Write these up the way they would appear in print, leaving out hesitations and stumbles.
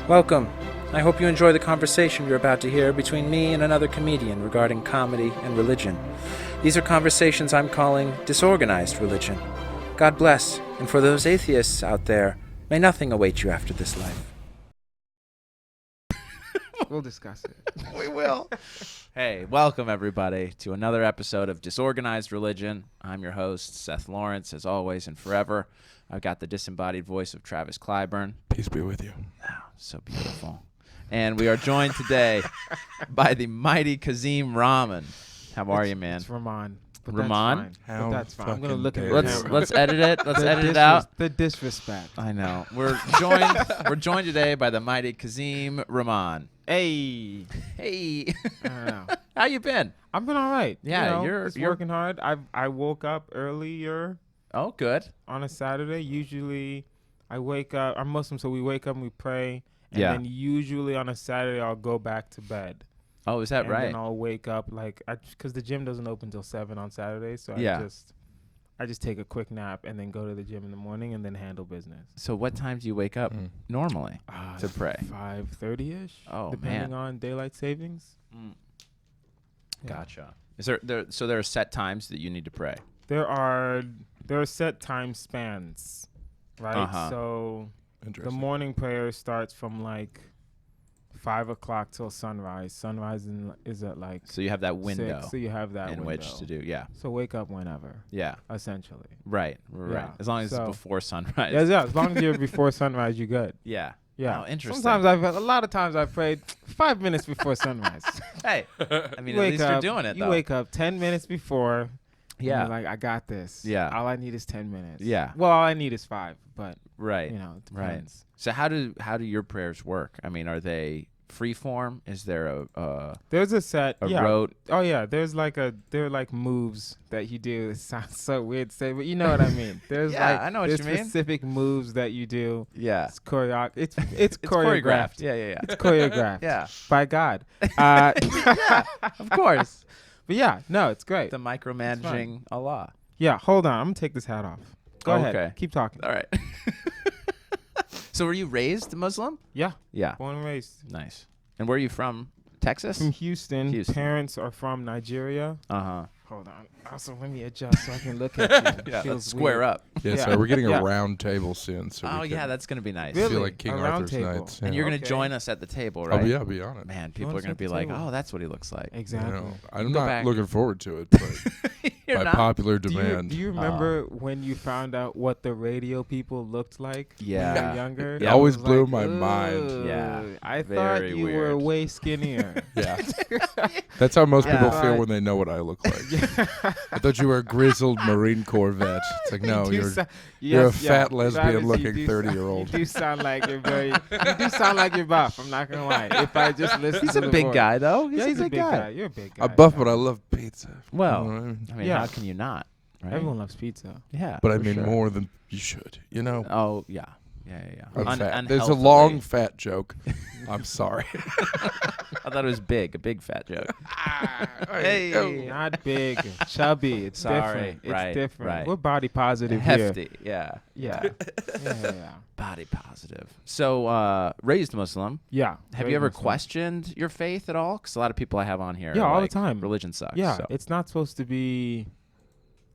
Welcome. I hope you enjoy the conversation you're about to hear between me and another comedian regarding comedy and religion. These are conversations I'm calling Disorganized Religion. God bless, and for those atheists out there, may nothing await you after this life. We'll discuss it. We will. Hey, welcome everybody to another episode of Disorganized Religion. I'm your host, Seth Lawrence, as always and forever. I've got the disembodied voice of Travis Clyburn. Peace be with you. Oh, so beautiful. And we are joined today by the mighty Kazeem Rahman. How are you, man? It's Rahman. Rahman? That's fine. I'm gonna look at Let's edit it. Let's edit it out. The disrespect. I know. We're joined today by the mighty Kazeem Rahman. Hey. Hey. I don't know. How you been? I've been all right. Yeah, you're working hard. I woke up earlier Oh, good. on a Saturday. Usually, I wake up. I'm Muslim, so we wake up and we pray. And Yeah. then usually on a Saturday, I'll go back to bed. Oh, is that and right? then I'll wake up because the gym doesn't open till 7 on Saturdays. So Yeah. I just take a quick nap and then go to the gym in the morning and then handle business. So what time do you wake up normally to pray? 5:30ish. Oh, depending man. on daylight savings. Mm. Yeah. Gotcha. Is there are set times that you need to pray? There are set time spans, right? Uh-huh. So the Interesting. morning prayer starts from like 5 o'clock till sunrise. Sunrise is at like So you have that window 6, so you have that in window. which to do. Yeah. So wake up whenever, Yeah. essentially. Right. Yeah. As long as So- it's before sunrise. Yeah, as long as you're before sunrise, you're good. Yeah. Yeah. Oh, interesting. Sometimes a lot of times I've prayed 5 minutes before sunrise. Hey. I mean, You at wake least up, you're doing it, You though. wake up 10 minutes before. and Yeah. you're like, I got this. Yeah. All I need is 10 minutes. Yeah. Well, all I need is 5, but Right. you know, it Right. depends. So how do your prayers work? I mean, are they free form? Is there There's a set. a yeah. rote? Oh yeah. There are like moves that you do. It sounds so weird to say, but you know what I mean. There's Yeah, I know what there's you mean. specific moves that you do. Yeah. It's choreographed. It's It's choreographed. Yeah. Yeah. It's choreographed. Yeah. By God. Of course. But yeah, no, it's great. The micromanaging Allah. Yeah, hold on. I'm gonna take this hat off. Go ahead. Okay. Keep talking. All right. So were you raised Muslim? Yeah, Yeah. born and raised. Nice. And where are you from? Texas? From Houston. Houston. Parents are from Nigeria. Uh-huh. Hold on. Also, let me adjust so I can look at you. Yeah, Feels let's square weird. up. Yeah, Yeah. so we're getting Yeah. a round table soon. So Oh, we yeah, can that's going to be nice. Really? feel like King A round Arthur's table. Knights. And yeah. you're going to Okay. join us at the table, right? I'll be on it. Man, people Join are us going to at be the like, table. oh, that's what he looks like. You Exactly. know, I'm Go not back. looking forward to it, but You're by not? popular Do demand. you remember when you found out what the radio people looked like when you Yeah. were younger? Yeah. I Always was blew like, my mind. "Ugh, Yeah. I Very thought you were weird. way skinnier. Yeah. That's how most Yeah. people feel Right. when they know what I look like. I thought you were a grizzled Marine Corps vet. It's like, no, You do you're sa- you're a yes, yeah. fat lesbian Travis, you looking do 30-year-old. You do sound like you're very. You do sound like you're buff. I'm not gonna lie. If I just listen, He's to a the big voice. guy, though. Yeah, he's a big guy. You're a big guy. I'm buff, yeah. but I love pizza. Well, You know what I mean? I mean, Yeah. how can you not? Right? Everyone loves pizza. Yeah. But I for mean sure. more than you should. You know, Oh, yeah. Yeah. I'm fat. There's a long fat joke. I'm sorry. I thought it was big, a big fat joke. Hey. Not big, chubby. It's Sorry. different. It's Right, different. right. We're body positive here. Hefty. Yeah. Yeah. yeah. Body positive. So, raised Muslim. Yeah. Have Very you ever Muslim. questioned your faith at all? Because a lot of people I have on here. Yeah, are all the like, time. Religion sucks. Yeah, So. it's not supposed to be.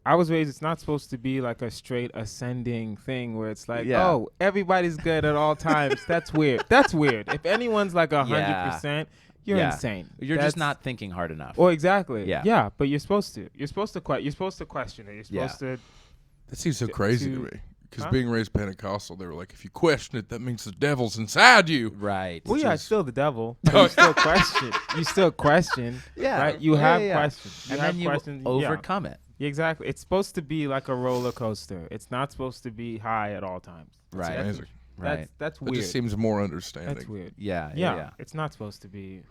I was raised. It's not supposed to be like a straight ascending thing where it's like, Yeah. oh, everybody's good at all times. That's weird. That's weird. If anyone's like 100%, you're Yeah. insane. You're That's- just not thinking hard enough. Well, exactly. Yeah. Yeah, but you're supposed to. You're supposed to question it. You're Yeah. supposed to. That seems so To- crazy to to- me. Because Huh? being raised Pentecostal, they were like, if you question it, that means the devil's inside you. right. Well, yeah, is- it's still the devil. But you still question. You still question. Yeah. Right. You Yeah, have yeah. questions. You And have then you questions. Yeah. overcome it. Exactly. It's supposed to be like a roller coaster. It's not supposed to be high at all times. Right. That's amazing. Right. That's That weird. just seems more understanding. That's weird. Yeah. Yeah, it's not supposed to be.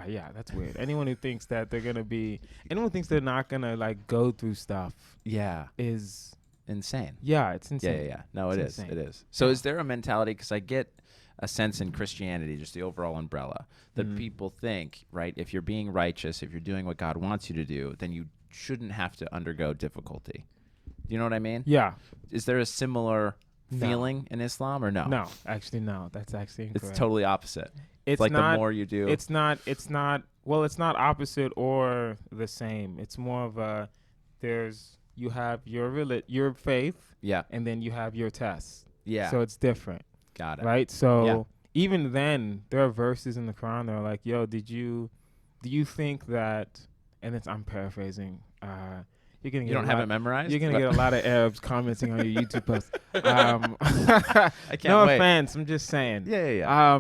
Yeah, that's weird. Anyone who thinks that anyone who thinks they're not gonna like go through stuff Yeah. is, Insane. yeah, it's insane. Yeah. No, it It's is. insane. It is. So Yeah. is there a mentality, because I get a sense in Christianity, just the overall umbrella, that Mhm. people think, right, if you're being righteous, if you're doing what God wants you to do, then you shouldn't have to undergo difficulty. Do you know what I mean? Yeah. Is there a similar feeling in Islam, or no? No, actually, no. That's actually incorrect. It's totally opposite. It's like not, the more you do. It's not. Well, it's not opposite or the same. It's more of a. You have your faith, Yeah. and then you have your test. Yeah. So it's different, Got it. right? So Yeah. even then, there are verses in the Quran that are like, "Yo, do you think that?" And I'm paraphrasing. You're gonna get You don't have it memorized? You're gonna get a lot of Arabs commenting on your YouTube post. I can't no wait. offense, I'm just saying. Yeah.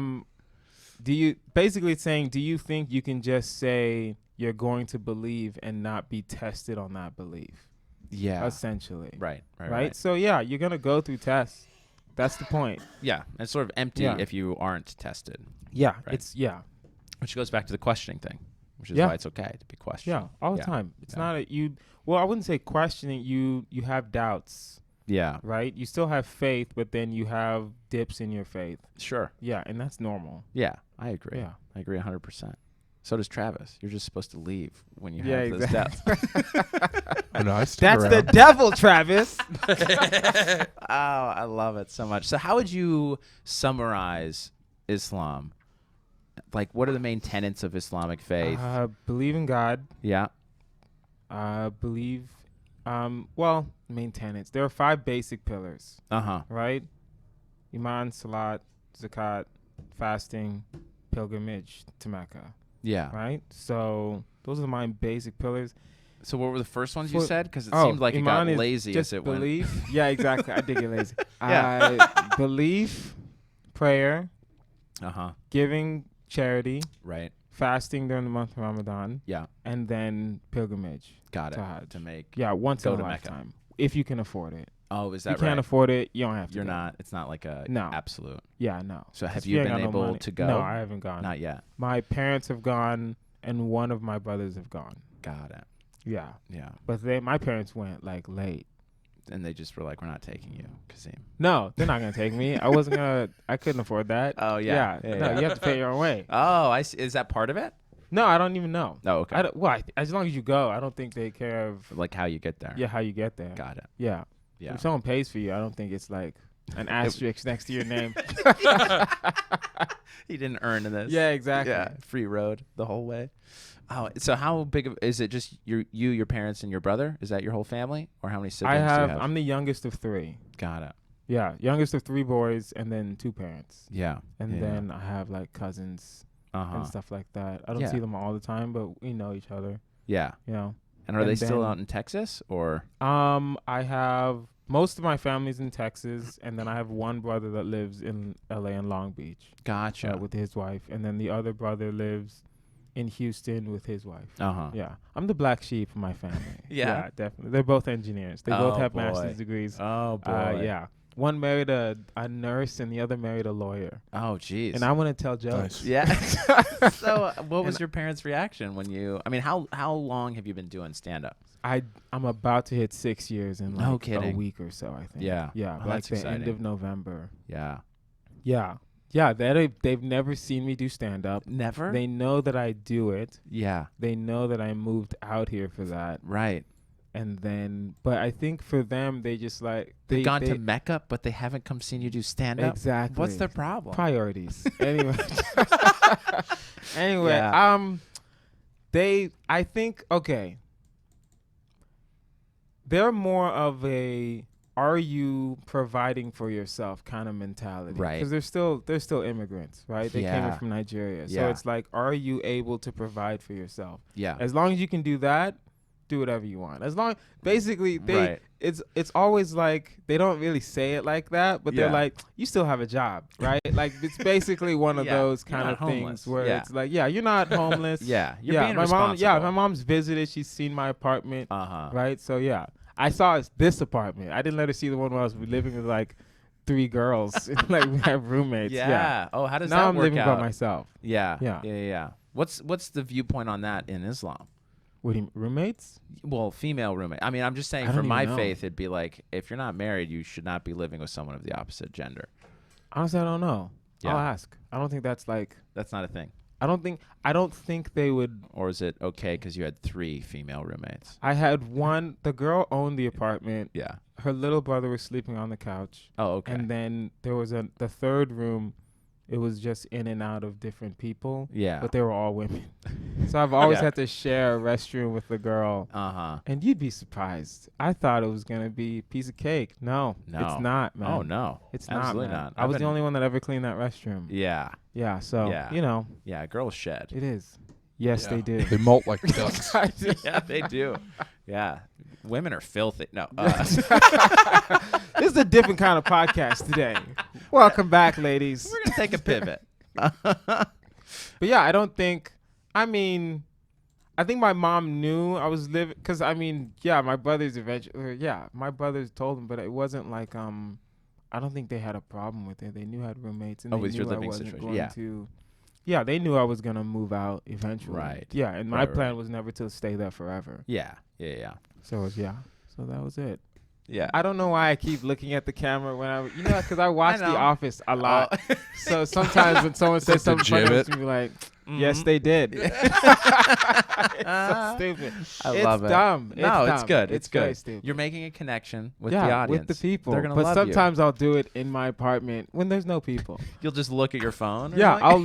Do you basically it's saying? Do you think you can just say you're going to believe and not be tested on that belief? Yeah. Essentially. Right. So yeah, you're gonna go through tests. That's the point. Yeah. And it's sort of empty Yeah. if you aren't tested. Yeah. Right. Which goes back to the questioning thing, which is Yeah. why it's okay to be questioned. Yeah. All the Yeah. time. It's Yeah. not well, I wouldn't say questioning. You have doubts, Yeah. right? You still have faith, but then you have dips in your faith. Sure. Yeah, and that's normal. Yeah. I agree. Yeah. I agree 100%. So does Travis. You're just supposed to leave when you Yeah, have those doubts. Oh, no, I stick That's the around. devil, Travis. Oh, I love it so much. So how would you summarize Islam? Like, what are the main tenets of Islamic faith? Believe in God. Yeah. Believe. Main tenets. There are 5 basic pillars, Uh-huh. right? Iman, Salat, Zakat, fasting, pilgrimage to Mecca, Yeah. right? So those are my basic pillars. So what were the first ones you For- said? Because it seemed like it got Iman is lazy just as it went. belief. Yeah, exactly. I did get lazy. Yeah. Belief, prayer, Uh-huh. giving charity, Right. fasting during the month of Ramadan, Yeah. and then pilgrimage. Got it. To Hajj. To make. Yeah, once Go in a to Mecca. lifetime, if you can afford it. Oh, is If you that can't right? afford it, you don't have to. You're go. not. It's not like a No. absolute. Yeah, no. So 'Cause have if you ain't been got no able money- to go? No, I haven't gone. Not yet. My parents have gone, and one of my brothers have gone. Got it. Yeah, Yeah. but my parents went like late. And they just were like, we're not taking you, Kazeem. No, they're not gonna take me. I couldn't afford that. Oh, yeah. No, Yeah. you have to pay your own way. Oh, I see. Is that part of it? No, I don't even know. Oh, okay. As long as you go, I don't think they care of Like how you get there. how you get there. Got it. Yeah. Yeah. If someone pays for you, I don't think it's like an asterisk next to your name. He didn't earn this. Yeah, exactly. Yeah. Free road the whole way. Oh, so how big of is it? Just your parents, and your brother? Is that your whole family, or how many siblings do you have? I'm the youngest of 3. Got it. Yeah, youngest of 3 boys, and then 2 parents, Yeah. and then I have like cousins Uh-huh. and stuff like that. I don't Yeah. see them all the time, but we know each other. Yeah. You know. And are And they still then- out in Texas, or? I have most of my family's in Texas, and then I have one brother that lives in LA and Long Beach Gotcha. with his wife, and then the other brother lives in Houston with his wife. Uh-huh. Yeah, I'm the black sheep of my family. Yeah. Definitely. They're both engineers. They both have master's degrees. Oh boy. Yeah. One married a nurse, and the other married a lawyer. Oh jeez. And I want to tell jokes. Nice. Yeah. So, what was And- your parents' reaction when you? I mean, how long have you been doing stand up? I'm about to hit 6 years in No like a kidding. week or so, I think. Yeah. Yeah. Oh, Like that's the end exciting. of November. Yeah. Yeah. Yeah. They've never seen me do stand up. Never. They know that I do it. Yeah. They know that I moved out here for that. Right. And then, but I think for them, they just like They've gone to Mecca, but they haven't come seen you do stand up. exactly. What's their problem? Priorities. Anyway. Anyway. Yeah. I think, okay. They're more of a, are you providing for yourself kind of mentality. Right. Because they're still immigrants, right? They came in Yeah. from Nigeria. So Yeah. it's like, are you able to provide for yourself? Yeah. As long as you can do that, do whatever you want. As long, basically, Right. it's always like they don't really say it like that, but Yeah. they're like, you still have a job, right? Like it's basically one of Yeah, those you're kind not of homeless. things where Yeah. it's like, yeah, you're not homeless. Yeah. You're yeah, being my responsible. my mom's visited. She's seen my apartment, Uh-huh. right? So yeah, I saw this apartment. I didn't let her see the one where I was living with like 3 girls, like we have roommates. Yeah. Oh, how does Now that I'm work living out? by myself. Yeah. Yeah. Yeah. What's the viewpoint on that in Islam? What do you roommates? Well, female roommate. I mean, I'm just saying I for don't my even know. faith, it'd be like, if you're not married, you should not be living with someone of the opposite gender. Honestly, I don't know. Yeah. I'll ask. I don't think that's like. That's not a thing. I don't think they would. Or is it okay because you had 3 female roommates? I had one. The girl owned the apartment. Yeah. her little brother was sleeping on the couch. Oh, okay. And then there was the third room. It was just in and out of different people. Yeah. But they were all women. So I've always Yeah. had to share a restroom with a girl. Uh-huh. And you'd be surprised. I thought it was going to be a piece of cake. No, it's not, man. Oh, no. It's Absolutely not, man. not. I was the only one that ever cleaned that restroom. Yeah. Yeah, so, Yeah. Yeah, girls shed. it is. Yes, they do. They molt like ducks. Yeah, they do. Yeah. Women are filthy. No. This is a different kind of podcast today. Welcome back, ladies. We're going to take a pivot. But yeah, I don't think, I think my mom knew I was living, because my brothers eventually, my brothers told them, but it wasn't like, I don't think they had a problem with it. They knew I had roommates, and they with knew your I living wasn't situation. going Yeah. to, they knew I was going to move out eventually. Right. Yeah, and my Right, plan right. was never to stay there forever. Yeah. Yeah. So, so that was it. Yeah. I don't know why I keep looking at the camera when because I watch The know. Office a lot. So sometimes when someone says Just to something funny, jib I'm be like, yes, they did. It's so stupid. I love it. Dumb. No, it's it's dumb. good. It's It's good. very stupid. You're making a connection with the audience. with the people. They're gonna but love sometimes I'll do it in my apartment when there's no people. You'll just look at your phone. or Yeah, like- I'll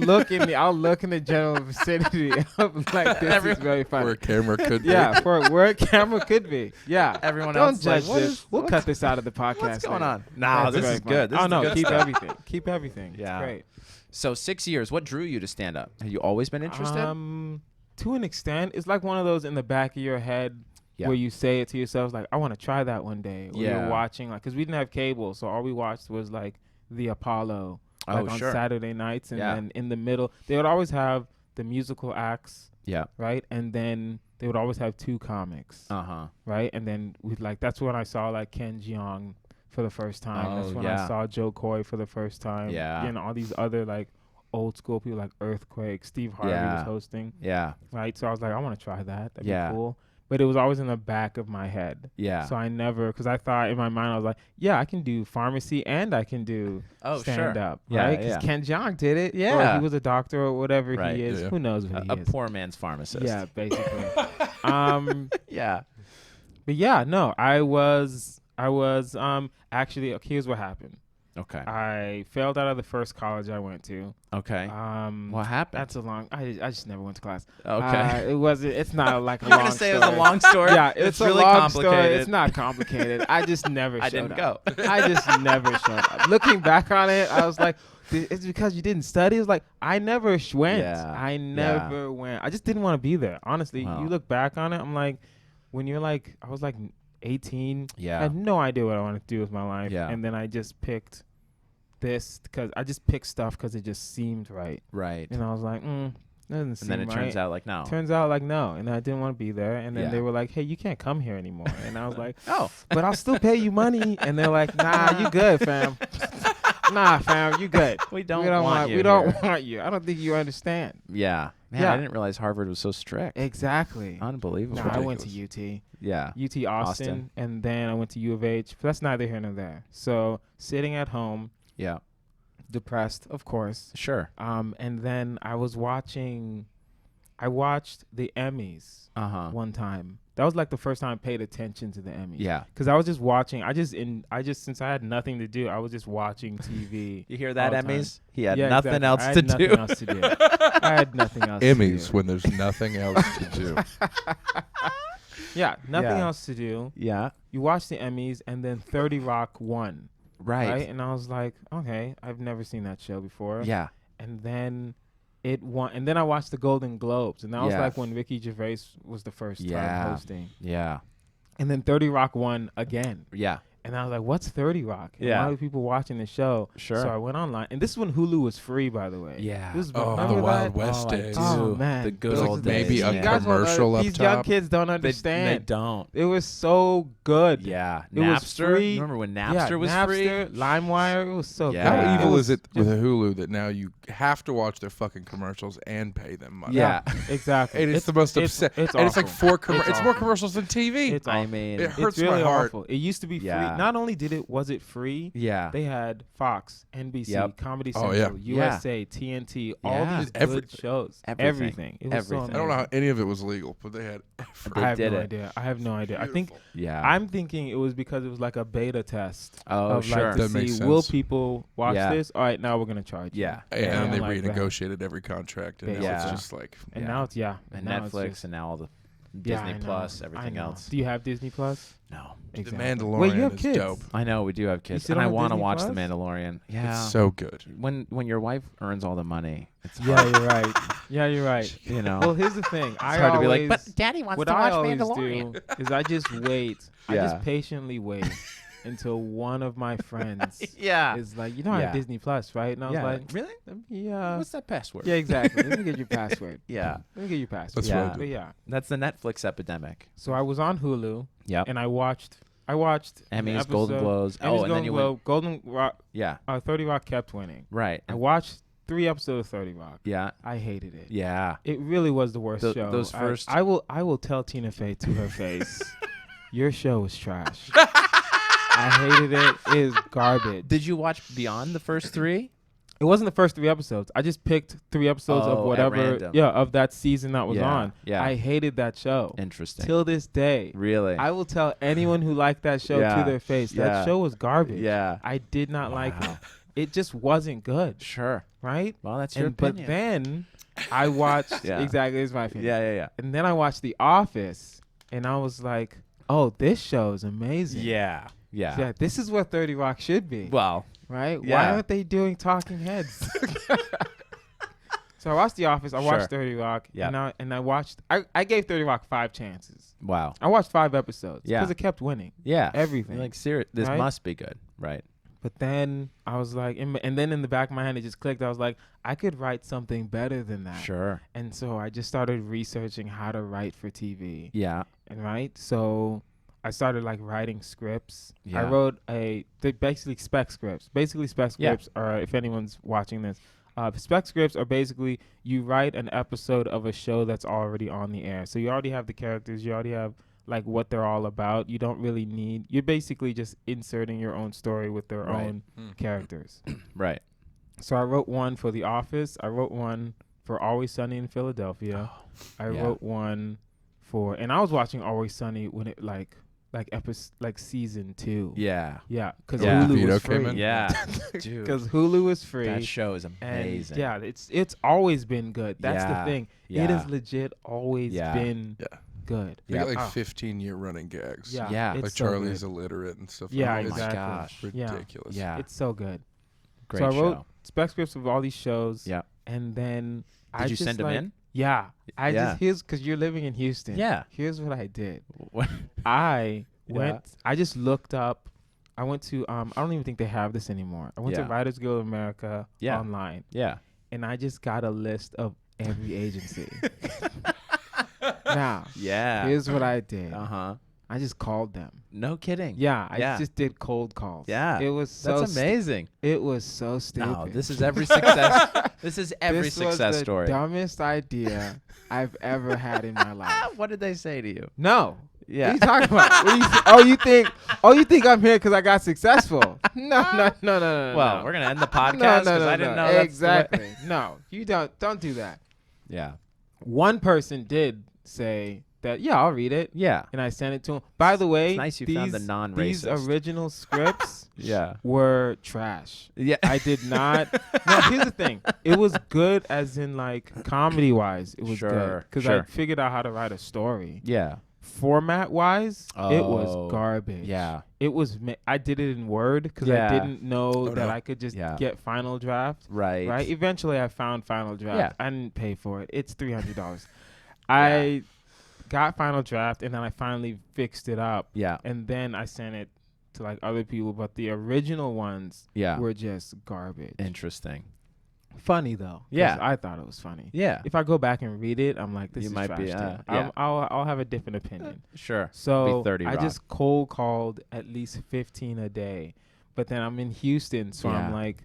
look in the general vicinity. I'm like, this is very funny. Where a camera could be. Yeah, for where a camera could be. Yeah. Everyone Don't else is like, judge what this. is- We'll what's- cut this out of the podcast. What's going later. on? No, That's this very is funny. good. This Oh is the no, good keep stuff. everything. Keep everything. Yeah. It's great. So 6 years. What drew you to stand up? Have you always been interested? To an extent, it's like one of those in the back of your head Yeah. where you say it to yourself, like, I want to try that one day. Or Yeah. you're watching, like, because we didn't have cable, so all we watched was like the Apollo, like on sure. Saturday nights, and Yeah. then in the middle they would always have the musical acts, Yeah. right, and then they would always have two comics, right, and then that's when I saw like Ken Jeong for the first time. That's Oh, when yeah. I saw Joe Coy for the first time. Yeah. And all these other like old school people like Earthquake, Steve Harvey Yeah. was hosting. Yeah. Right. So I was like, I want to try that. That'd Yeah. be cool. But it was always in the back of my head. Yeah. So I never, because I thought in my mind, I was like, yeah, I can do pharmacy and I can do stand up. Yeah, Right. Because yeah. Ken Jeong did it. Yeah. Yeah. He was a doctor or whatever Right. he is. Yeah. Who knows what A he is. poor man's pharmacist. Yeah, basically. Yeah. But yeah, no, I was actually, okay, here's what happened. Okay. I failed out of the first college I went to. Okay. What happened? That's a long. I just never went to class. Okay. It wasn't. It's not like a You're long gonna say story. it was a long story? Yeah, it's a really long complicated. story. It's not complicated. I just never. I showed didn't up. go. I just never showed up. Looking back on it, I was like, it's because you didn't study. It's like I never went. Yeah. I never went. I just didn't want to be there. Honestly, Wow. you look back on it, I'm like, when you're like, I was like 18. Yeah. I had no idea what I wanted to do with my life. Yeah. And then I just picked this because I just picked stuff because it just seemed right. Right. And I was like, that doesn't And seem then it right. turns out like no. Turns out like no, and I didn't want to be there. And then Yeah. they were like, "Hey, you can't come here anymore." And I was like, Oh. "But I'll still pay you money." And they're like, "Nah, you good, fam. Nah, fam, you good. We don't want you We don't here." want you. I don't think you understand." Yeah. Man, Yeah. I didn't realize Harvard was so strict. Exactly. Unbelievable. Nah, I went to UT. Yeah. UT Austin, and then I went to U of H. But that's neither here nor there. So sitting at home, Yeah. depressed, of course. Sure. And then I watched the Emmys one time. That was like the first time I paid attention to the Emmys. Yeah. Because I was just watching. Since I had nothing to do, I was just watching TV. You hear that, all the time. Emmys? He had Yeah, nothing exactly. else I to had do. nothing else to do. I had nothing else to do. Emmys when there's nothing else to do. Yeah, nothing Yeah. else to do. Yeah. You watch the Emmys, and then 30 Rock won. Right. And I was like, okay, I've never seen that show before. Yeah. And then it won. And then I watched the Golden Globes, and that was Yeah. like when Ricky Gervais was the first Yeah. time hosting. Yeah. And then 30 Rock won again. Yeah. And I was like, what's 30 Rock? And Yeah. why are people watching the show? Sure. So I went online. And this is when Hulu was free, by the way. Yeah. This is Oh, remember the Wild that? West I days. do. Oh, man. The good Those old are days. maybe a You guys won't commercial up These young top. kids don't They understand. don't. It was so good. Yeah. It was Napster. free. You remember when Napster was Napster, free? LimeWire. It was so Yeah. good. How evil was is it just- with Hulu that now you have to watch their fucking commercials and pay them money? Yeah. Exactly. And it's the most upset. It's and it's like awful. it's more awful. commercials than TV. It's I awful. mean, It hurts It's really my heart. awful. It used to be free. Yeah. Yeah. Not only was it free, Yeah. they had Fox, NBC, Yep. Comedy Oh, Central, yeah. USA, TNT, all Yeah. these Everything. good shows. Everything. It was so Everything. I don't know how amazing. any of it was legal, but they had everything. I have did no it. idea. I have no idea. I think Beautiful. Yeah. I'm thinking it was because it was like a beta test Oh, of sure. like to That makes see will sense. people watch Yeah. this? All right, now we're gonna charge you. Yeah. Yeah, Yeah. and they Like that. renegotiated every contract, and now Yeah. it's just like And Yeah. now it's And now it's Netflix just- and now all the Yeah, Disney I know. Plus, I everything know. else. Do you have Disney Plus? No. The Exactly. Mandalorian Wait, you have is kids. dope. I know we do have kids, still and I don't have want to Disney watch The Plus? Mandalorian. Yeah. It's so good. when your wife earns all the money, it's Yeah, hard, you're right. Yeah, you're right. you know. Well, here's the thing. it's hard to be like, but always- Daddy wants what to I watch always Mandalorian. do is I just wait. I Yeah. just patiently wait until one of my friends Yeah. is like, I Yeah. have Disney Plus, right? And I was Yeah. like, Really? yeah. What's that password? Yeah, exactly. Let me get your password. Yeah. Let me get your password. That's Yeah. what I But do. yeah. That's the Netflix epidemic. So I was on Hulu Yep. and I watched an Emmys, Golden episode- Globes. Emmys, Oh, and then Golden you Globe, went. Golden Rock, Yeah. 30 Rock kept winning. Right. I watched 3 episodes of 30 Rock. Yeah. I hated it. Yeah. It really was the worst show. Those first. I will tell Tina Fey to her face, your show is trash. I hated it. It is garbage. Did you watch beyond the first 3? It wasn't the first 3 episodes. I just picked 3 episodes Oh, of at whatever, random. of that season that was Yeah, on. yeah. I hated that show. Interesting. Till this day. Really? I will tell anyone who liked that show Yeah, to their face. yeah. That show was garbage. Yeah. I did not like it. Wow. It just wasn't good, Sure. right? Well, that's your But opinion. then I watched Yeah. exactly, it's my opinion. Yeah. And then I watched The Office, and I was like, "Oh, this show is amazing." Yeah. Yeah, this is what 30 Rock should be, Well. right? Why yeah. aren't they doing Talking Heads? So I watched The Office. I Sure. watched 30 Rock. Yeah. And I watched. I gave 30 Rock 5 chances. Wow. I watched 5 episodes Yeah. because it kept winning. Yeah. Everything. You're like, serious. This Right? must be good. Right. But then I was like, and then in the back of my hand, it just clicked. I was like, I could write something better than that. Sure. And so I just started researching how to write for TV. Yeah. And right, so I started like writing scripts. I Yeah. wrote basically spec scripts. Basically, spec Yeah. scripts are, if anyone's watching this, spec scripts are basically you write an episode of a show that's already on the air. So you already have the characters, you already have like what they're all about. You don't really need. You're basically just inserting your own story with their Right. own characters. Right. So I wrote one for The Office. I wrote one for Always Sunny in Philadelphia. I yeah. wrote one for, and I was watching Always Sunny when it season 2. Yeah. Yeah, because Yeah. Hulu Vito was came free. in? Yeah. Dude. Because Hulu was free. That show is and amazing. yeah, it's always been good. That's Yeah. the thing. It Yeah. has legit always Yeah. been Yeah. good. They got Yeah. like Oh. 15-year running gags. Yeah, Yeah. it's Like so Charlie's good. illiterate and stuff. Yeah, like that. Oh my exactly. gosh. Yeah. Ridiculous. Yeah. It's so good. Great so I wrote show. spec scripts of all these shows. Yeah. And then I Did you just send them like, in? Yeah. I Yeah. just because you're living in Houston. Yeah. Here's what I did. What? I Yeah. went. I just looked up. I went to. I don't even think they have this anymore. I went to Yeah. Writers Guild of America Yeah. online, Yeah. and I just got a list of every agency. Now, Yeah. here's what I did. Uh-huh. I just called them. No kidding. Yeah, I Yeah. just did cold calls. Yeah. It was so. That's amazing. It was so stupid. No, this is every success. This is every This success was the story. dumbest idea I've ever had in my life. What did they say to you? No. Yeah. What are you talking about? You think I'm here because I got successful? No. Well, no. we're gonna end the podcast because I didn't know that's the way- exactly. No, you don't do that. Yeah. One person did say that. Yeah, I'll read it, Yeah. and I sent it to him. By the way, It's nice you found the non-racist. These original scripts Yeah. were trash. Yeah. I did not. No, here's the thing. It was good, as in like comedy wise. It was Sure, good because sure. I figured out how to write a story. Yeah. Format wise, it Oh, was garbage. Yeah. It was. I did it in Word because Yeah. I didn't know Oh, that no. I could just Yeah. get Final Draft. Right. Right. Eventually, I found Final Draft. Yeah. I didn't pay for it. It's $300. I got Final Draft, and then I finally fixed it up, Yeah. and then I sent it to like other people. But the original ones Yeah. were just garbage. Interesting. Funny though. 'Cause Yeah. I thought it was funny. Yeah. If I go back and read it, I'm like, this You is might trash be, too. yeah. I'll have a different opinion. Sure. So Be 30 I Rock. just cold called at least 15 a day, but then I'm in Houston, so Yeah. I'm like,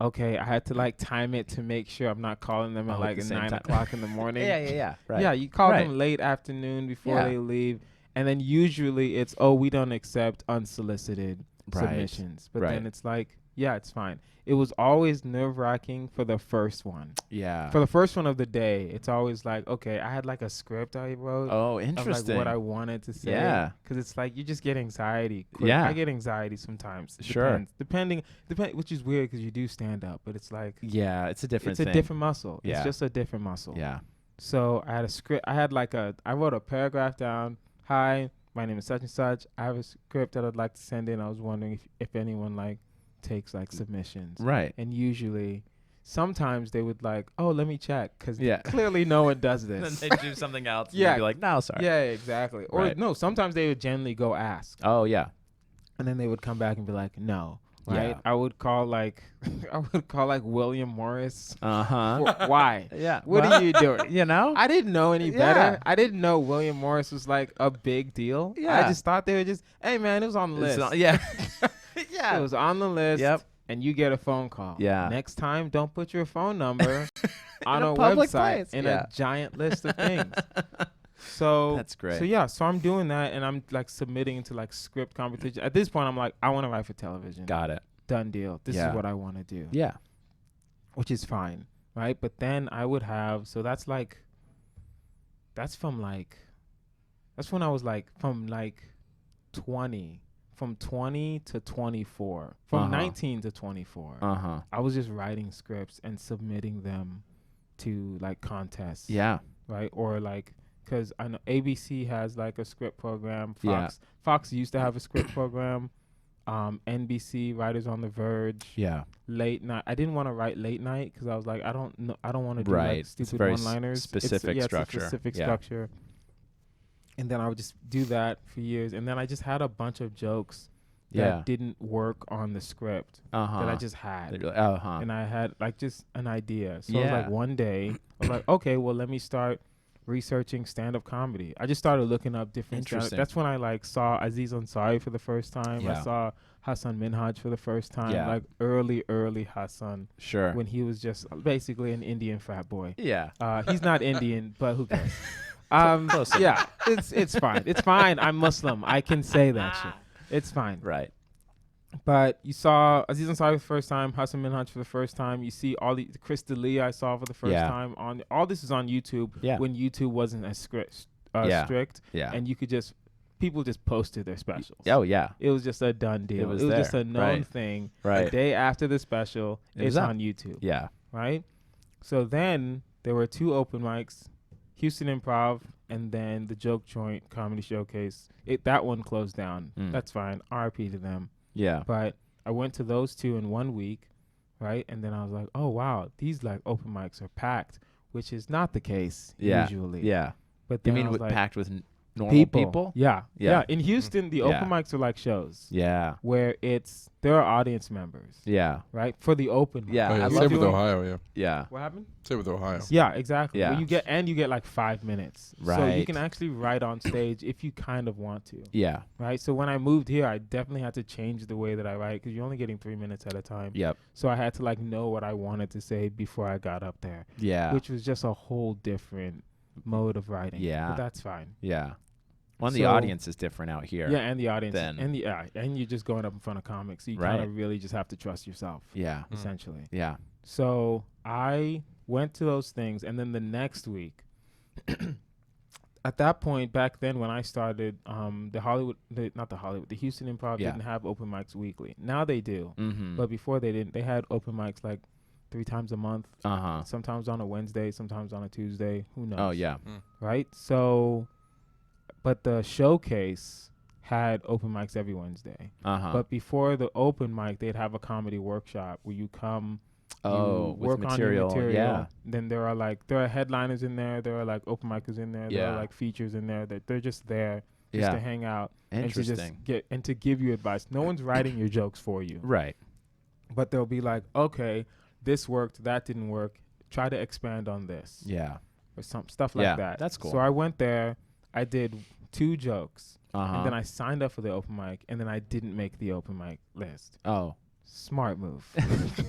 okay, I had to like time it to make sure I'm not calling them Oh, at at like the same 9 time. o'clock in the morning. Yeah. Right. Yeah, you call Right. them late afternoon before Yeah. they leave. And then usually it's, oh, we don't accept unsolicited Right. submissions. But Right. then it's like, yeah, it's fine. It was always nerve-wracking for the first one. Yeah. For the first one of the day, it's always like, okay, I had like a script I wrote Oh, of interesting. like what I wanted to say. Yeah. Because it's like you just get anxiety. Quick. Yeah. I get anxiety sometimes. Sure. Depending, which is weird because you do stand up, but it's like Yeah, it's a different it's thing. a different muscle. Yeah. It's just a different muscle. Yeah. So I had a script. I wrote a paragraph down. Hi, my name is such and such. I have a script that I'd like to send in. I was wondering if anyone like takes like submissions. Right. And usually, sometimes they would like, oh, let me check, because Yeah. clearly no one does Then this. they do something else. And Yeah. you'd be like, no, sorry. Yeah, exactly. Or Right. no, sometimes they would genuinely go ask, Oh, yeah. and then they would come back and be like, no. Right? Yeah. I would call like, William Morris. Uh-huh. Why? Yeah. What well, are you doing? You know? I didn't know any Yeah. better. I didn't know William Morris was like a big deal. Yeah. I just thought they were just, hey man, it was on the It's list. not- yeah. It yeah. was on the list. Yep. And you get a phone call. Yeah. Next time, don't put your phone number on a a public website place. in Yeah. a giant list of things. So That's great. So yeah, so I'm doing that, and I'm like submitting into like script competition. At this point, I'm like, I want to write for television. Got it. Done deal. This Yeah. is what I want to do. Yeah. Which is fine, right? But then I would have, so that's when I was like from like 20 to 24, from Uh-huh. 19 to 24. Uh-huh. I was just writing scripts and submitting them to like contests. Yeah. Right. Or like, because I know ABC has like a script program. Yeah. Fox used to have a script program. NBC, Writers on the Verge. Yeah. Late night. I didn't want to write late night because I was like, I don't want to do Right. like It's stupid very one-liners. specific It's structure. a specific Yeah. structure. And then I would just do that for years. And then I just had a bunch of jokes that Yeah. didn't work on the script Uh-huh. that I just had. Uh-huh. And I had like just an idea. So I was Yeah. like, one day, I was like, okay, well, let me start researching stand-up comedy. I just started looking up different stand-up. Interesting. That's when I like saw Aziz Ansari for the first time. Yeah. I saw Hassan Minhaj for the first time. Yeah. Like early Hassan, Sure. when he was just basically an Indian frat boy. Yeah. He's not Indian, but who cares? Close enough. Yeah, it's fine. It's fine. I'm Muslim. I can say that shit. It's fine. Right. But you saw Aziz Ansari for the first time, Hassan Minhaj for the first time. You see all the Chris D'Elia I saw for the first Yeah. time. On all this is on YouTube. Yeah. When YouTube wasn't as strict, Yeah. Yeah. and you could just people just posted their specials. Oh, yeah. It was just a done deal. was just there. a known Right. thing. Right. A day after the special, It was it's up. on YouTube. Yeah. Right. So then there were 2 open mics, Houston Improv, and then the Joke Joint Comedy Showcase. That one closed down. Mm. That's fine. RIP to them. Yeah. But I went to those 2 in 1 week, right? And then I was like, oh, wow, these like open mics are packed, which is not the case Yeah. usually. Yeah. But You then mean I was with like, packed with normal people? Yeah. Yeah. Yeah. In Houston, the Yeah. open mics are like shows Yeah. where there are audience members, Yeah. right? For the open mic. Yeah. Oh, I yeah. love Same with doing- Ohio, yeah. Yeah. What happened? Same with Ohio. Yeah, exactly. Yeah. Well, you get like 5 minutes. So you Right. can actually write on stage if you kind of want to, Yeah. right? So when I moved here, I definitely had to change the way that I write because you're only getting 3 minutes at a time. Yep. So I had to like know what I wanted to say before I got up there, Yeah. which was just a whole different mode of writing. Yeah. But that's fine. Yeah. One, the So- audience is different out here. Yeah, and the audience, Then- and you're just going up in front of comics, so you Right. kind of really just have to trust yourself, Yeah. essentially. Yeah. So I went to those things, and then the next week, at that point back then when I started, the Houston Improv Yeah. didn't have open mics weekly. Now they do, Mm-hmm. but before they didn't. They had open mics like 3 times a month, Uh-huh. sometimes on a Wednesday, sometimes on a Tuesday. Who knows? Oh, yeah. Right. So, but the showcase had open mics every Wednesday. Uh-huh. But before the open mic, they'd have a comedy workshop where you come, Oh, you with work on your material. Yeah. Then there are headliners in there. There are like open micers in there. There Yeah. are like features in there. That they're just there just Yeah. to hang out and to Interesting. just to give you advice. No one's writing your jokes for you, Right. but they'll be like, okay, this worked, that didn't work. Try to expand on this Yeah. or some stuff like Yeah, that. that's cool. So I went there. I did 2 jokes. Uh-huh. And then I signed up for the open mic, and then I didn't make the open mic list. Oh. Smart move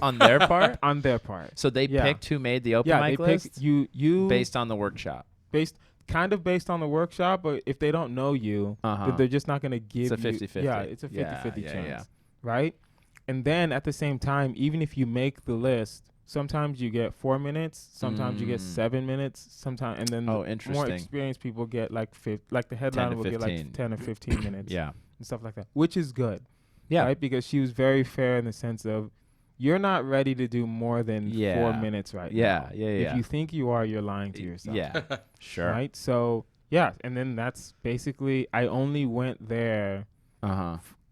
On their part? on their part. So they Yeah. picked who made the open Yeah, mic they list picked you based on the workshop. kind of based on the workshop, but if they don't know you, they're just not going to give It's a you. 50-50. Yeah, it's a 50-50 Yeah, chance, yeah. right? And then at the same time, even if you make the list, sometimes you get 4 minutes, sometimes you get 7 minutes, sometimes, and then more interesting. experienced people get like the 10 headliner to will get 15. like 10 or 15 minutes, Yeah. and stuff like that, which is good, Yeah. right? Because she was very fair in the sense of you're not ready to do more than 4 minutes right now. Yeah. If you think you are, you're lying to yourself. Yeah. Sure. Right? So, yeah. And then that's basically, I only went there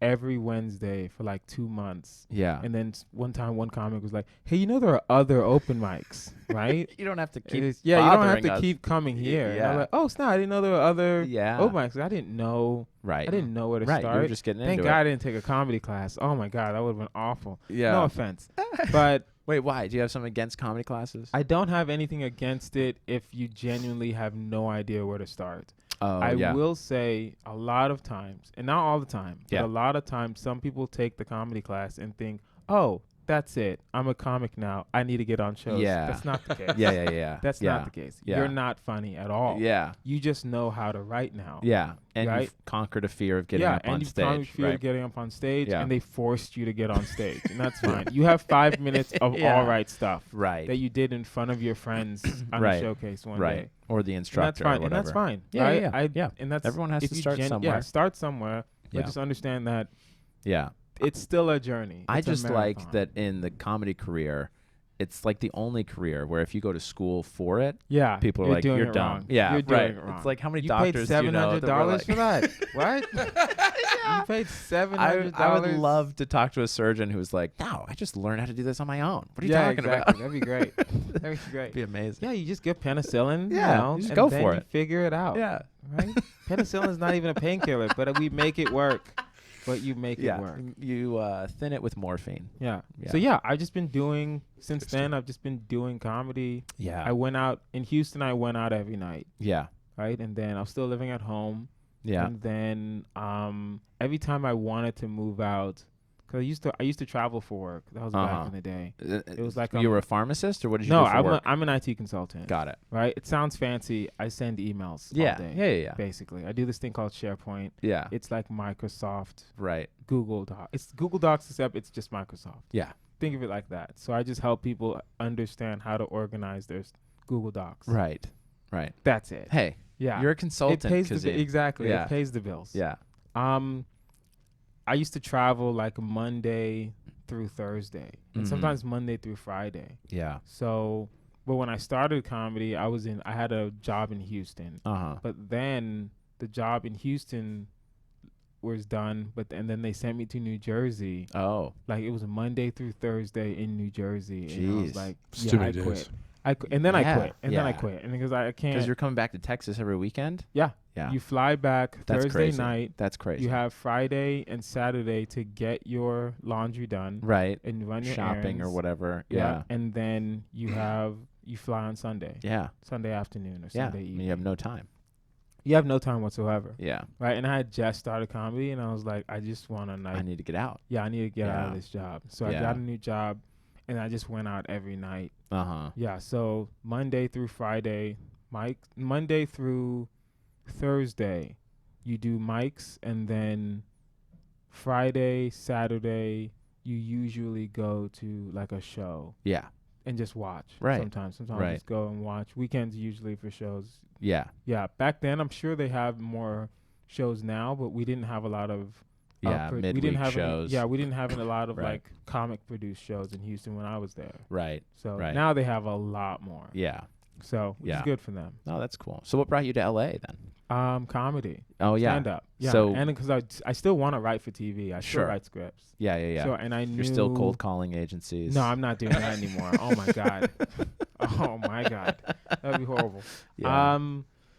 every Wednesday for like 2 months. Yeah. And then one time, one comic was like, hey, there are other open mics, right? You don't have to keep you don't have bothering to us. keep coming here. And I Yeah. was like, oh, snap, I didn't know there were other Yeah. open mics. I didn't know. Right. I didn't know where to Right. start. You were just getting Thank into God I it. didn't take a comedy class. Oh, my God. That would have been awful. Yeah. No offense. But Wait, why? Do you have something against comedy classes? I don't have anything against it if you genuinely have no idea where to start. I will say a lot of times, and not all the time, but a lot of times some people take the comedy class and think, oh, that's it. I'm a comic now. I need to get on shows. Yeah. That's not the case. Yeah. That's not the case. Yeah. You're not funny at all. Yeah. You just know how to write now. Yeah. And Right? you've conquered a fear of getting up on and you've stage. conquered fear Right. of getting up on stage, Yeah. and they forced you to get on stage, and that's fine. You have 5 minutes of all right stuff Right. that you did in front of your friends on Right. a showcase one Right. day. Or the And that's instructor fine. or whatever. And that's fine. Yeah, right? yeah. And that's Everyone has if to you start somewhere. Yeah, start somewhere. Yeah. But just understand that Yeah. it's still a journey. I It's a just like marathon. that in the comedy career, it's like the only career where if you go to school for it, Yeah, people are you're like, doing you're it dumb. wrong. Yeah, you're doing right. it wrong. It's like, how many you doctors paid do you know that were $700 like- for that? What? You paid $700. I would love to talk to a surgeon who's like, no, I just learned how to do this on my own. What are you talking exactly. about? That'd be great. That'd be great. Be amazing. Yeah, you just get penicillin. Yeah, you just go and then for you it. Figure it out. Yeah. Right. Penicillin's not even a painkiller, but we make it work. But you make it work. You thin it with morphine. Yeah. Yeah. So yeah, I've just been doing since then. I've just been doing comedy. Yeah. I went out in Houston. I went out every night, Yeah. right? And then I was still living at home. Yeah. And then every time I wanted to move out, because I used to travel for work. That was back in the day. It was like you were a pharmacist, or what did you no, do for work? I'm an IT consultant. Got it. Right? It sounds fancy. I send emails Yeah. all day. Yeah. Basically, I do this thing called SharePoint. Yeah. It's like Microsoft, Right. Google Docs. It's Google Docs, except it's just Microsoft. Yeah. Think of it like that. So I just help people understand how to organize their Google Docs. Right. Right. That's it. Hey, Yeah. you're a It consultant. pays Kazeem. exactly. Yeah. It pays the bills. Yeah. I used to travel like Monday through Thursday, and Mhm. sometimes Monday through Friday. Yeah. So, but when I started comedy, I had a job in Houston. But then the job in Houston was done, and then they sent me to New Jersey. Oh. Like it was Monday through Thursday in New Jersey, and I was Jeez. like, It's yeah, too I many quit. days. I quit, and then I Yeah, quit, and then I yeah. quit, and because I can't. Because you're coming back to Texas every weekend? Yeah. Yeah. You fly back That's Thursday crazy. night. That's crazy. You have Friday and Saturday to get your laundry done right. and run your Shopping or errands. whatever. Yeah. Yeah. And then you fly on Sunday. Yeah. Sunday afternoon or Yeah. Sunday I evening. mean, you have no time. You have no time whatsoever. Yeah. Right? And I had just started comedy, and I was like, I just want to I need to get out. I need to get out of Yeah. this job. So I Yeah. got a new job, and I just went out every night. Uh-huh. Yeah. So Monday through Friday, Monday through Thursday, you do mics, and then Friday, Saturday, you usually go to like a show Yeah. and just watch. Right. Sometimes Right. just go and watch. Weekends usually for shows. Yeah. Yeah. Back then, I'm sure they have more shows now, but we didn't have a lot of. Yeah. we Midweek didn't have shows. we didn't have a lot of Right. like comic produced shows in Houston when I was there. Right. So Right. now they have a lot more. Yeah. So which Yeah. is good for them. Oh, that's cool. So what brought you to LA then? Comedy. Oh, yeah. Stand up. Yeah. So- and because I still want to write for TV. I still Sure. write scripts. Yeah. Yeah. So and I knew You're still cold calling agencies. No, I'm not doing that anymore. Oh my god. Oh my god. That'd be horrible. Yeah.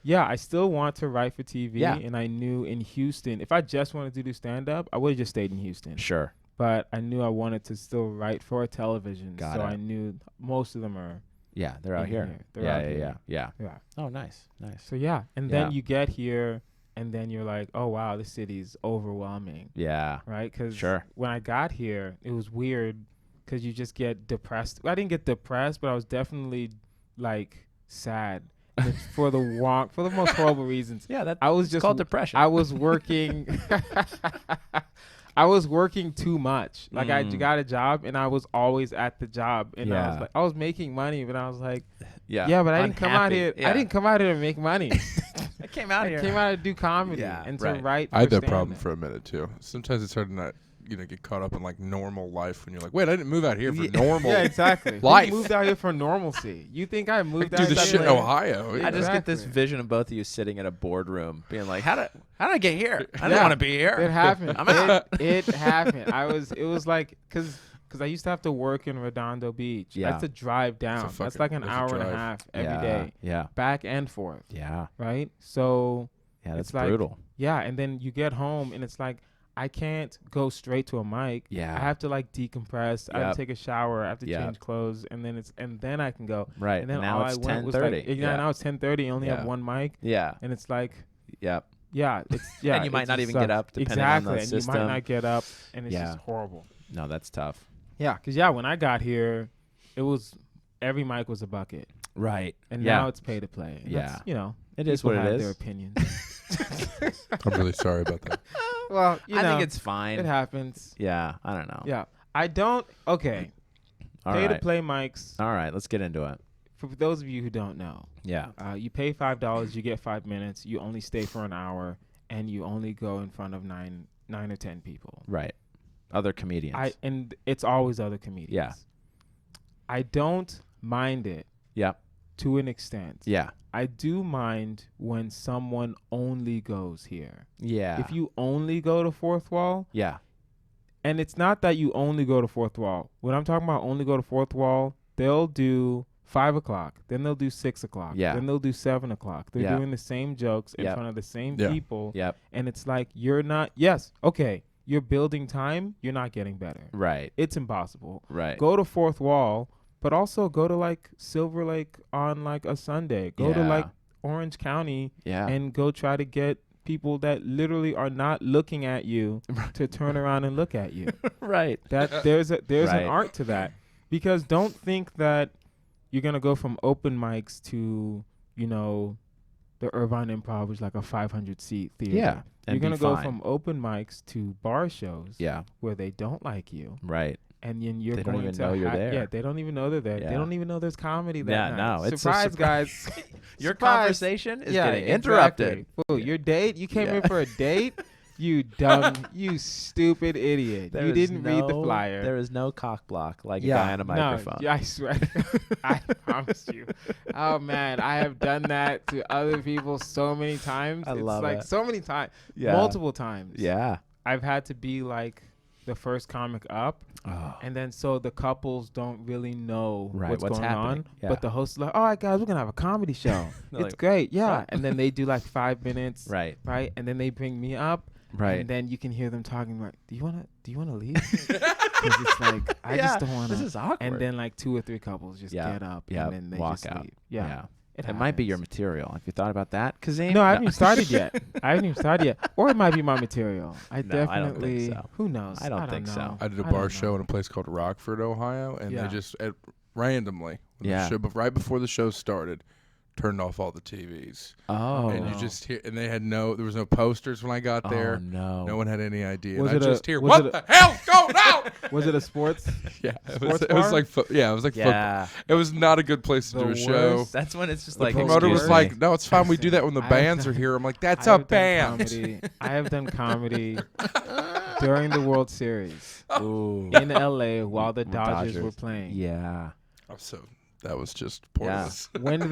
Yeah, I still want to write for TV, Yeah. and I knew in Houston, if I just wanted to do stand up, I would have just stayed in Houston. Sure. But I knew I wanted to still write for television, Got so it. I knew most of them are. Yeah. They're out in here. They're yeah. out Yeah. here. Yeah. Yeah. Yeah. Oh, nice. Nice. So yeah, and then Yeah. you get here, and then you're like, oh wow, this city's overwhelming, Yeah. right? Because Sure. when I got here, it was weird because you just get depressed. I didn't get depressed, but I was definitely like sad. And it's for the most horrible reasons. Yeah, that's I was just called depression. I was working. I was working too much. Like I got a job and I was always at the job, and I was making money, but I was like, but I didn't come out here. I didn't come out here to make money. I came out here. I came out to do comedy and to write. I had that problem for a minute too. Sometimes it's hard to not, get caught up in like normal life when you're like, wait, I didn't move out here for normal. Yeah, exactly. Life. Who moved out here for normalcy? You think I moved out do here? the shit in Ohio? I just get this vision of both of you sitting in a boardroom, being like, "How did I get here? I didn't want to be here. It happened. I'm out." It happened. It was like because I used to have to work in Redondo Beach. I had to drive down. That's like an hour and a half every day. Yeah. Back and forth. Yeah. Right. So yeah, that's like, brutal. Yeah, and then you get home and it's like, I can't go straight to a mic. Yeah. I have to like decompress. I have to take a shower. I have to change clothes, and then I can go. Right. And then now it's 10:30. Now it's 10:30. You only have one mic. Yeah. And it's like. Yep. Yeah. It's yeah. And you might not even get up. Depending on the system. And you might not get up, and it's just horrible. No, that's tough. Yeah, because when I got here, it was every mic was a bucket. Right. And now it's pay to play. And yeah. It is what it is. Their opinions. I'm really sorry about that. Well, I think it's fine. It happens. Yeah, I don't know. Yeah, I don't. Okay. Pay to play mics. All right, let's get into it. For those of you who don't know, you pay $5, you get 5 minutes. You only stay for an hour, and you only go in front of nine or 10 people. Right. Other comedians. And it's always other comedians. Yeah. I don't mind it. Yeah. To an extent. Yeah. I do mind when someone only goes here. Yeah. If you only go to Fourth Wall. Yeah. And it's not that you only go to Fourth Wall. When I'm talking about only go to Fourth Wall, they'll do 5 o'clock. Then they'll do 6 o'clock. Yeah. Then they'll do 7 o'clock. They're doing the same jokes in front of the same people. Yep. And it's like, you're not. Yes. Okay. You're building time. You're not getting better. Right. It's impossible. Right. Go to Fourth Wall. But also go to like Silver Lake on like a Sunday. Go to like Orange County and go try to get people that literally are not looking at you to turn around and look at you. Right. That there's an art to that. Because don't think that you're gonna go from open mics to, the Irvine Improv, which is like a 500-seat theater. Yeah. You're gonna go from open mics to bar shows where they don't like you. Right. And then you're they going don't even to know you're there. Yeah, they don't even know they're there. Yeah. They don't even know there's comedy that night. No, it's surprise, guys. Your Surprise. conversation is getting interrupted. Fool, your date? You came in for a date? You dumb, you stupid idiot. You didn't read the flyer. There is no cock block like a guy on a microphone. No, I swear. I promise you. Oh, man. I have done that to other people so many times. I love it. So many times. Yeah. Multiple times. Yeah. I've had to be like the first comic up. Oh. And then so the couples don't really know what's going happening. on. But the host is like, all right, guys, we're going to have a comedy show. It's like, great. Yeah. And then they do like 5 minutes. Right. Right. And then they bring me up. Right. And then you can hear them talking like, do you want to leave? Because it's like, I just don't want to. This is awkward. And then like 2 or 3 couples just get up and then they walk just out. leave. Yeah. It might be your material. Have you thought about that, Kazeem? No, I haven't even started yet. Or it might be my material. I don't definitely. think so. Who knows? I don't think so. I did a bar show in a place called Rockford, Ohio, and they just randomly, right before the show started, turned off all the TVs. Oh. And you just hear, and there was no posters when I got there. Oh, no. No one had any idea. Was and it I just hear, was what it the hell's going on? Was it a sports? Yeah. It Sports was like, yeah. football. It was not a good place to do a show. That's when it's just The like promoter was excuse like, me. no, it's fine. We do that when the bands are here. I'm like, that's a band. I have done comedy during the World Series Ooh. in LA while the Dodgers were playing. Yeah. So that was just pointless. When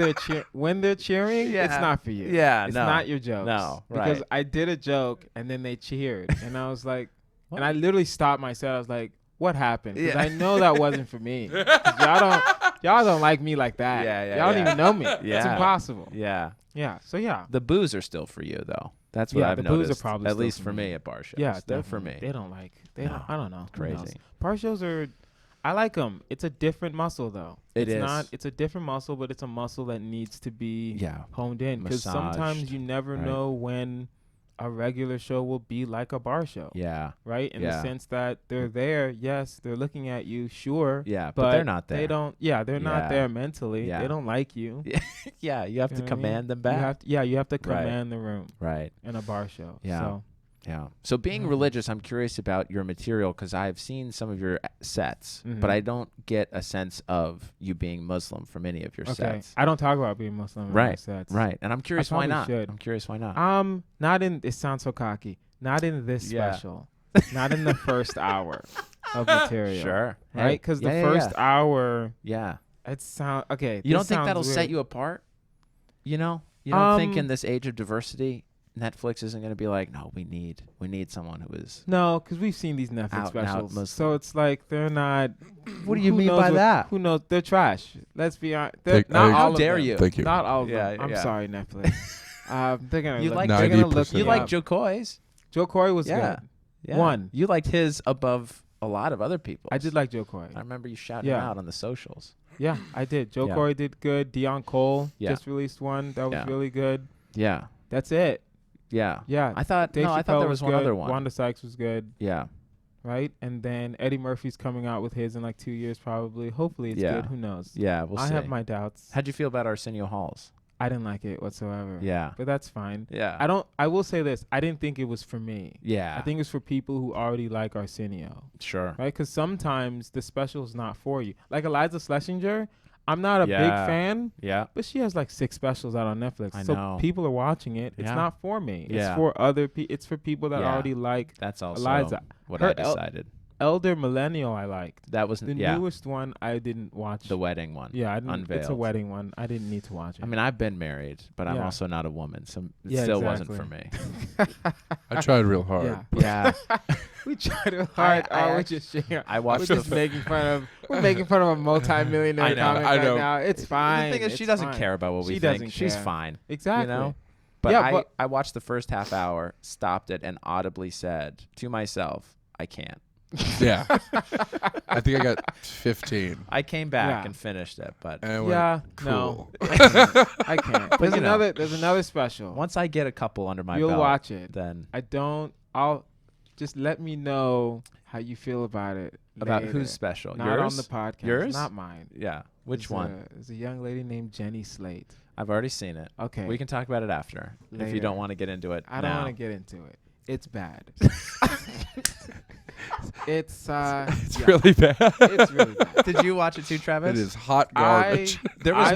they're cheering, it's not for you. Yeah, it's no. not your jokes. No, because right. I did a joke and then they cheered, and I was like, and I literally stopped my set. I was like, what happened? Because I know that wasn't for me. Y'all don't like me like that. Y'all don't even know me. It's impossible. Yeah. Yeah. So yeah. The boos are still for you though. That's what I've the noticed. boos are probably at still least for for me. me at bar shows. Yeah, they're for me. They don't like. I don't know. Who knows? Crazy. Bar shows are. I like them. It's a different muscle though. It is. It's a different muscle, but it's a muscle that needs to be honed in. Because Massaged, sometimes you never know when a regular show will be like a bar show. Yeah. Right? In Yeah. the sense that they're there. Yes, they're looking at you. Sure. Yeah, but they're not there. They don't. Yeah, they're not Yeah. there mentally. Yeah. They don't like you. Yeah, you have You to know what I mean? command them back. You have to Right. command the room Right. in a bar show. Yeah. So, Yeah. So being Mhm. religious, I'm curious about your material because I've seen some of your sets, but Mhm. I don't get a sense of you being Muslim from any of your okay. sets. I don't talk about being Muslim in my Right. sets. Right. And I'm curious why probably not. should. I'm curious why not. Not in. It sounds so cocky. Not in this Yeah. special. Not in the first hour of material. Sure. Right? Hey, Because yeah, the yeah, first yeah. hour, Yeah. it sound okay. You don't this think sounds that'll set weird. you apart? You know? You don't think Um, in this age of diversity, Netflix isn't going to be like, no, we need someone who is. No, because we've seen these Netflix Out and out specials. Muslim. So it's like they're not. What do you who mean knows by that? Who knows? They're trash. Let's be honest. Thank- Not I- all How of dare them. you? Thank you. Not all of Yeah, them. I'm yeah. sorry, Netflix. They're gonna. You look, like- they're gonna look 90%. me You like up. Joe Coy's? Joe Coy was Yeah. good. Yeah. One. You liked his above a lot of other people. I did like Joe Coy. I remember you shouting Yeah. him out on the socials. Yeah, I did. Joe Yeah. Coy did good. Dion Cole Yeah. just released one that was Yeah. really good. Yeah. That's it. Yeah. Yeah. I thought Dave I thought Chappelle there was one good. other one. Wanda Sykes was good, Yeah. right? And then Eddie Murphy's coming out with his in like 2 years probably. Hopefully it's Yeah. good. Who knows? Yeah, we'll I see. have my doubts. How'd you feel about Arsenio Halls? I didn't like it whatsoever. Yeah. But that's fine. Yeah. I will say this. I didn't think it was for me. Yeah. I think it was for people who already like Arsenio, sure. right? Because sometimes the special's not for you. Like Eliza Schlesinger, I'm not a big Yeah. fan, Yeah. but she has like 6 specials out on Netflix. I so know. people are watching it. It's Yeah. not for me. Yeah. It's for other people. It's for people that Yeah. already like That's also Eliza. what Her I decided. Elder Millennial I liked. That was The yeah, newest one I didn't watch. the wedding one. Yeah, I didn't, it's a Unveiled. wedding one. I didn't need to watch it. I mean, I've been married, but I'm Yeah. also not a woman, so it Yeah, still wasn't exactly. for me. I tried real hard. yeah. Yeah. We tried real hard. I we're act- just sharing. I We're watched just making fun of. We're making fun of a multi-millionaire I know, comic I right know. now. It's fine. The thing is, she It's doesn't fine. care about what we She think. doesn't She's care. fine. Exactly. You know? But Yeah, I watched the first half hour, stopped it, and audibly said to myself, I can't. Yeah. I think I got 15. I came back Yeah. and finished it, but And I went, Yeah. cool. No. I can't. There's you know. another. There's another special. once I get a couple under my You'll belt, watch it. then I don't. I'll just let me know how you feel about it. about later. who's special? Not Yours? on the podcast. Yours? Not mine. Yeah. Which one? There's a young lady named Jenny Slate. I've already seen it. Okay. We can talk about it after if you Later. don't want to get into it. I don't now. want to get into it. It's bad. It's It's yeah, really bad. it's really bad. Did you watch it too, Travis? It is hot garbage. There was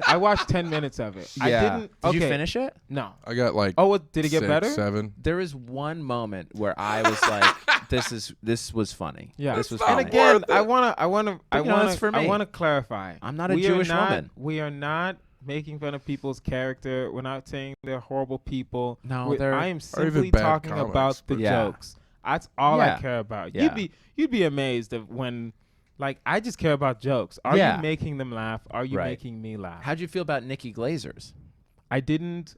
I watched 10 minutes of it. I Yeah. didn't. Did Okay. you finish it? No. I got like Oh, did it get 6, better? 7. There is one moment where I was like, "This was funny. Yeah. this was not funny." And again, worth it. I wanna But, you know, it's for me. I wanna clarify. I'm not a We are Jewish not- woman. We are not making fun of people's character. We're not saying they're horrible people. No, they're I am even simply bad talking comics, about the but- Yeah. jokes. That's all Yeah. I care about. Yeah. You'd be amazed of when, like, I just care about jokes. Are Yeah. you making them laugh? Are you Right. making me laugh? How'd you feel about Nikki Glazer's? I didn't.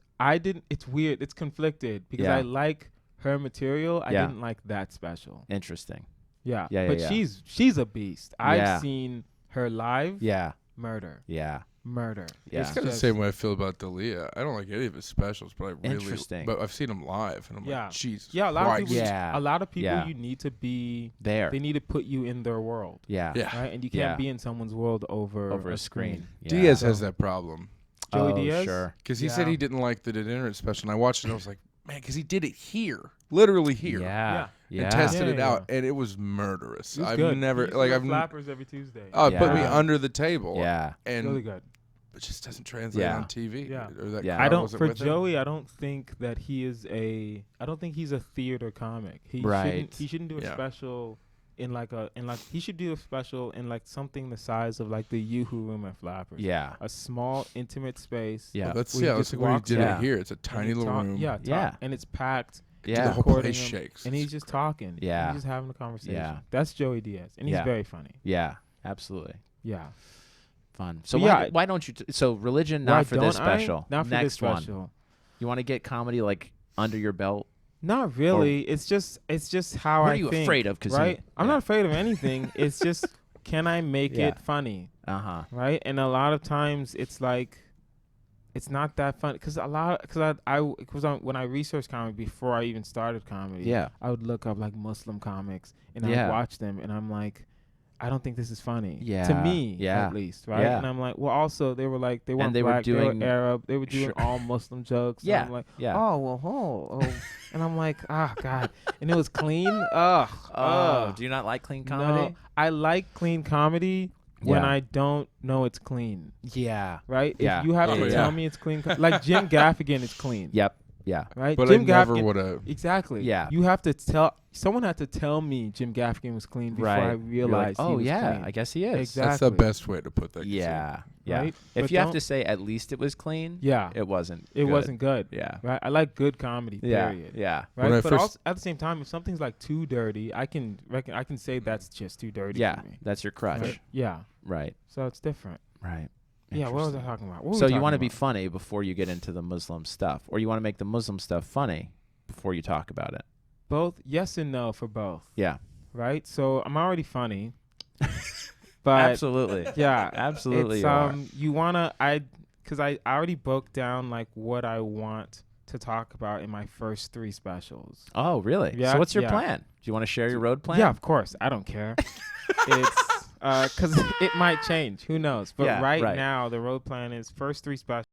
It's weird. It's conflicted because Yeah. I like her material. I Yeah. didn't like that special. Interesting. Yeah. Yeah, But yeah. she's a beast. Yeah. I've seen her live. Yeah, Murder. yeah, Murder. Yeah. It's kind of the just- same way I feel about Dalia. I don't like any of his specials, but I really. Interesting. But I've seen him live, and I'm Yeah. like, Jesus. Yeah, a lot Christ. of people. Yeah. A lot of people. Yeah. You need to be. there. They need to put you in their world, Yeah, Yeah. right? And you can't Yeah. be in someone's world over over a screen. Yeah. Diaz has that problem Joey Oh, Diaz. Sure. because he said Yeah. he didn't like the Degenerate special, and I watched it and I was like, man, because he did it here, literally here, Yeah, yeah. and tested Yeah, it yeah, out, and it was murderous. It was I've good. never He used to like go I've flappers every Tuesday. it put me Yeah. under the table, Yeah, and Really good. it just doesn't translate Yeah. on TV. Yeah. Or that Yeah. crowd I don't. wasn't For with him. Joey, I don't think that he is a. I don't think he's a theater comic. He Right. shouldn't. He shouldn't do a Yeah. special in like a. He should do a special in like something the size of like the Yoo-Hoo Room at Flappers. yeah, A small, intimate space. yeah, Well, that's Where you that's just like what he walk did in. it here. It's a And tiny he little talk- room. Yeah. Yeah. And it's packed. the yeah. whole recording place him, shakes. And he's just talking. Yeah. And he's just having a conversation. Yeah. That's Joey Diaz, and he's Yeah. very funny. Yeah, absolutely. Yeah. Fun. So But why, yeah, why don't you? So religion Why not for this don't I? special. Not for Next this special. one. You want to get comedy like under your belt? Not really. It's just how What I are you think, afraid of? Kazeem? right? I'm Yeah. not afraid of anything. It's just, can I make Yeah. it funny, Uh huh. right? And a lot of times it's like it's not that fun because when I researched comedy before I even started comedy. Yeah. I would look up like Muslim comics and I Yeah. would watch them and I'm like, I don't think this is funny. Yeah. To me, Yeah. at least, right? Yeah. And I'm like, well, also they were like, they weren't they were black, they doing- were Arab, they were doing Sure. all Muslim jokes. Yeah. And I'm like, Yeah. oh, and I'm like, God, and it was clean. Ugh. Oh, do you not like clean comedy? No, I like clean comedy when Yeah. I don't know it's clean, Yeah. right? Yeah. If you have Oh, to yeah. tell me it's clean, like Jim Gaffigan is clean, Yep. Yeah. right? But Jim I never Gaffigan, would have. exactly. Yeah. You have to someone had to tell me Jim Gaffigan was clean before I You're like, realized he oh was yeah, clean. I guess he is. Exactly. That's the best way to put that. Yeah. Yeah. Right? If But you have to don't- say at least it was clean, Yeah. it wasn't. It good. wasn't good. Yeah. Right? I like good comedy, Yeah. period. Yeah. When I Right? But first- also, at the same time, if something's like too dirty, I can say that's just too dirty Yeah. for me. That's your crutch. Right? Yeah. Right. So it's different. Right. Yeah, what was I Interesting. talking about? What were So we you want to talking be funny before you get into the Muslim stuff, or you want to make the Muslim stuff funny before you talk about it? both? Yes and no for both. Yeah. Right? So I'm already funny. But Absolutely. yeah. Absolutely. It's, you are. you wanna because I already broke down like what I want to talk about in my first 3 specials. Oh, really? Yeah, So what's your yeah. plan? Do you want to share your road plan? Yeah, of course. I don't care. It's because it might change. Who knows? But Yeah, right right. now, the road plan is first 3 specials.